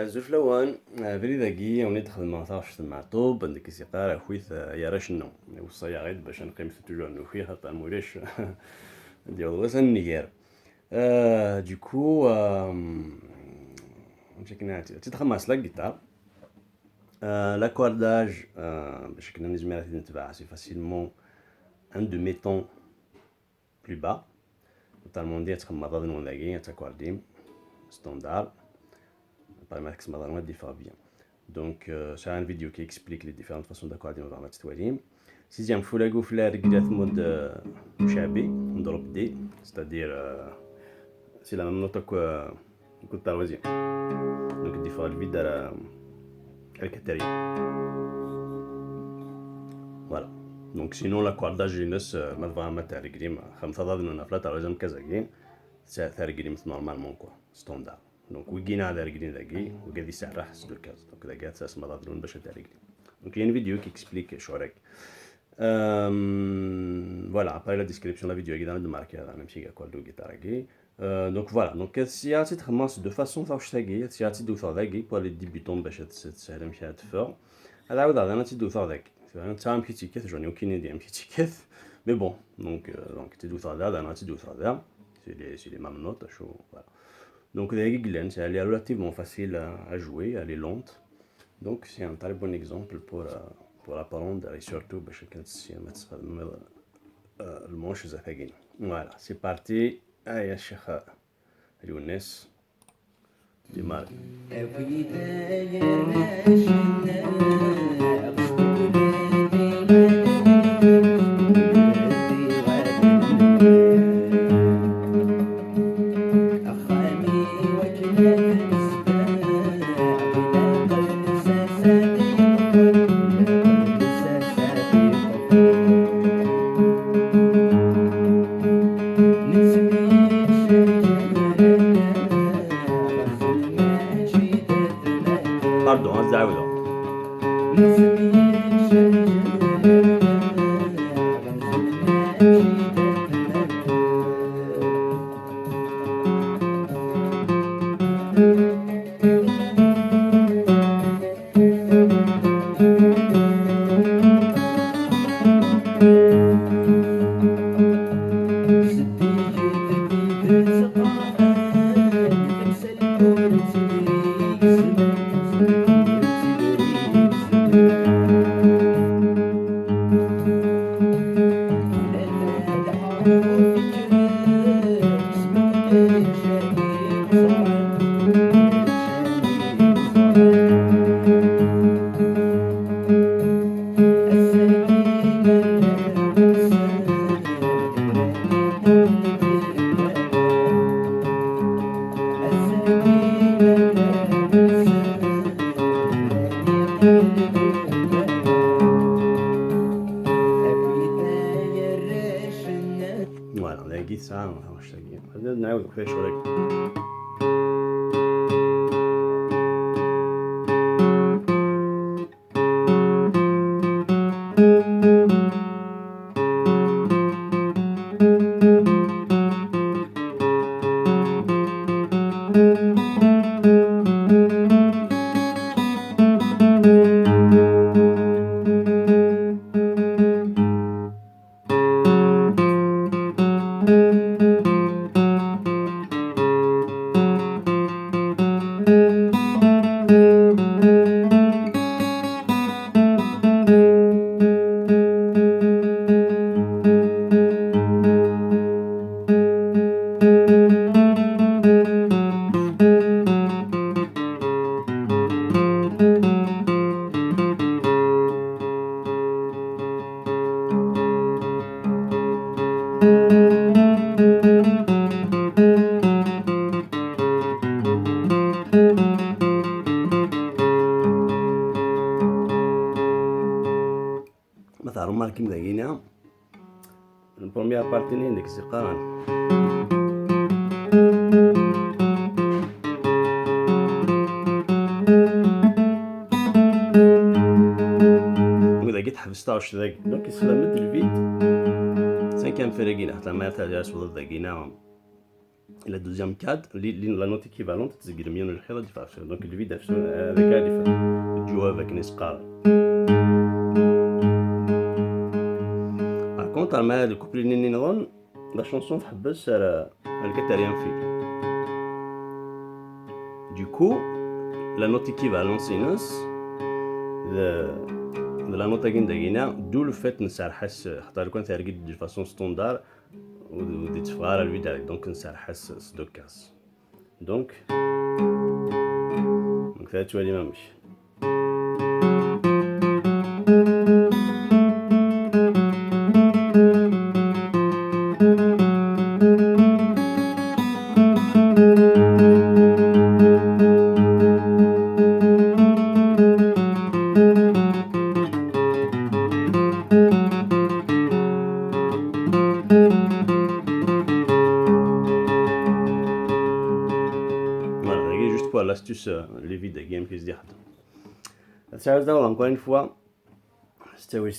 زوج لوان فري ذاكي وني خدمة تعرفش المعطوب عندك سيقار خويت يا راه شنو وصايا غير باش نقيم توجور نوخي خاطر مولاش ندير غوصا النيار دوكو مشي كنا تتخمس لا جيتار l'accordage باش كنا نجمع نتبع سي فاسيلمون ان دو مي طون بلو با notamment دي تخمم ضاد نولاكي تاكورديم ستاندار par Max Madalma diffère bien. Donc, c'est une vidéo qui explique les différentes façons d'accorder dans la titoualim. Sixième, faut la goufler avec le mode shabi, drop D, c'est-à-dire c'est la même note que le troisième. Donc, il faut le vide à la quatrième. Voilà. Donc, sinon, l'accordage jeunesse, ما تبغى ما ترجم خمسة ضاد من أفلات على جنب كذا جين ترجم normalement quoi, standard. دونك ويجينا على رجلين ذاكي وقاعد يسرح سدو كاز دونك ذاك اساس مضادرون باش تاع رجلين دونك كاين فيديو كي اكسبليك شو راك فوالا ابري لا ديسكريبسيون لا فيديو كي دان ماركي هذا ميم سي كوا دو جيتار كي دونك فوالا دونك سياتي تخمس دو فاسون فاش تاكي سياتي دو ثور ذاكي بور لي ديبيتون باش تسهل مشي تفور هذا عاود انا تي ثور ذاك انت ام كي كيف جوني اوكين ايدي ام كي كيف مي بون دونك تي ثور ذا انا تي ثور ذا سي لي مام نوت شو فوالا. Donc la Glen, elle est relativement facile à jouer, elle est lente. Donc c'est un très bon exemple pour apprendre et surtout parce que le manche zafagin. Voilà, c'est parti. Aïe, Cheikh Younes, démarre. Pardon, زعودة. Voilà, on a dit ça, on va faire مثلا ماركين ذاكينا البروميير بارتي اللي عندك سيقارن وإذا جيت حبستها وش ذاك دونك يسخدم مد الفيد سان كان فرقينا حتى ما يرتاح جالس وضد ذاكينا Et la deuxième cadre, la note équivalente, c'est que le الحيطة دي فاشلة. Donc le vide هذاك اللي الجواب avec نسقال. Par contre, le couplet Ninron, la chanson تحبس على الكتريان فيه. Du coup, la note équivalente sinus de la note guindagina, d'où le fait نسرحس خاطر كون ترقد de façon standard ودي تفغار الوي دايركت دونك نسرحس ستوكاس. دونك هذا توالي ما مشي. L'astuce les vides game qui se dit ça va encore une fois استوي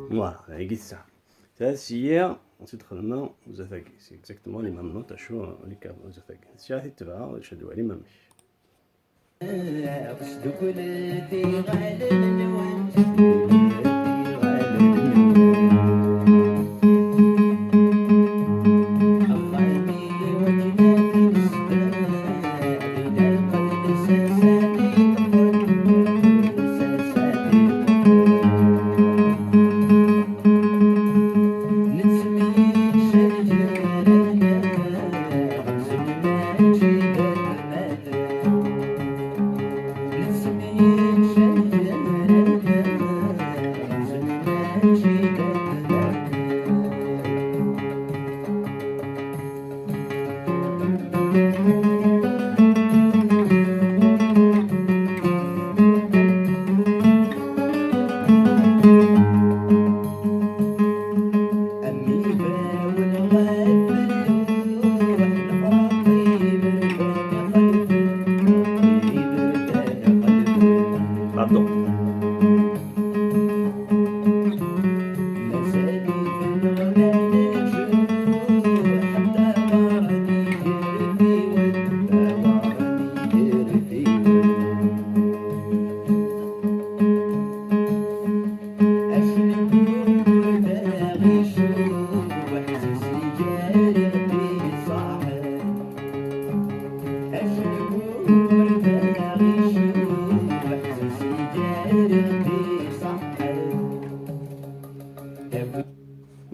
Voilà, avec ça. Ça, c'est hier, ensuite, vous avez c'est exactement les mêmes notes à chaud, les câbles, vous avez si à cette heure, je dois aller même.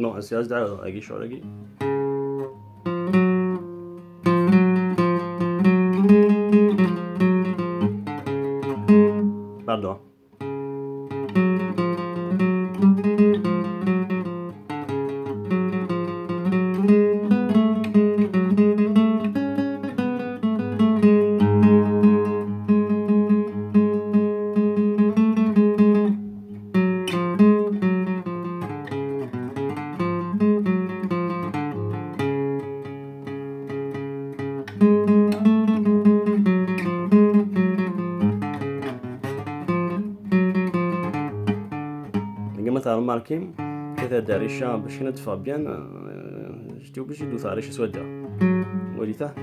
Non, c'est Asda, Agi Shoragi. Pardon. مثلا ماركين كذا داريشة باش ندفع بيان جيتي obligé دوث على ريشة سودة وليتا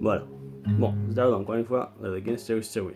Voilà. Bon, c'est encore une fois, la gain c'est oui.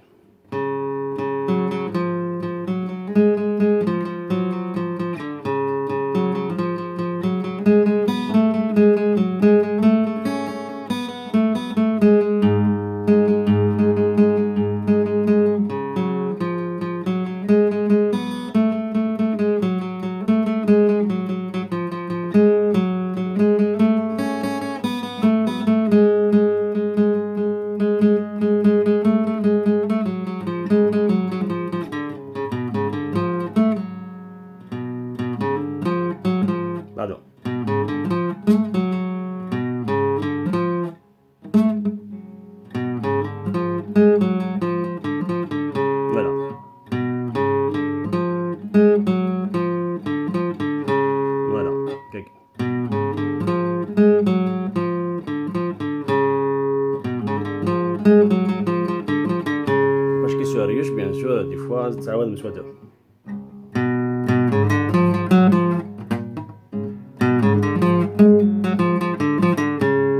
المسودة.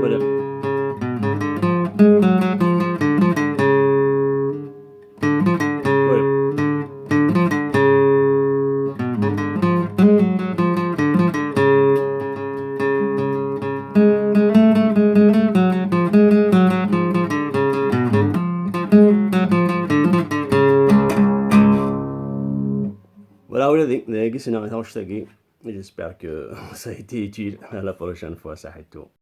Voilà. Voilà. Voilà, ولادي لقيت أنا غنشتاقي. J'espère que ça a été utile. À la prochaine fois, ça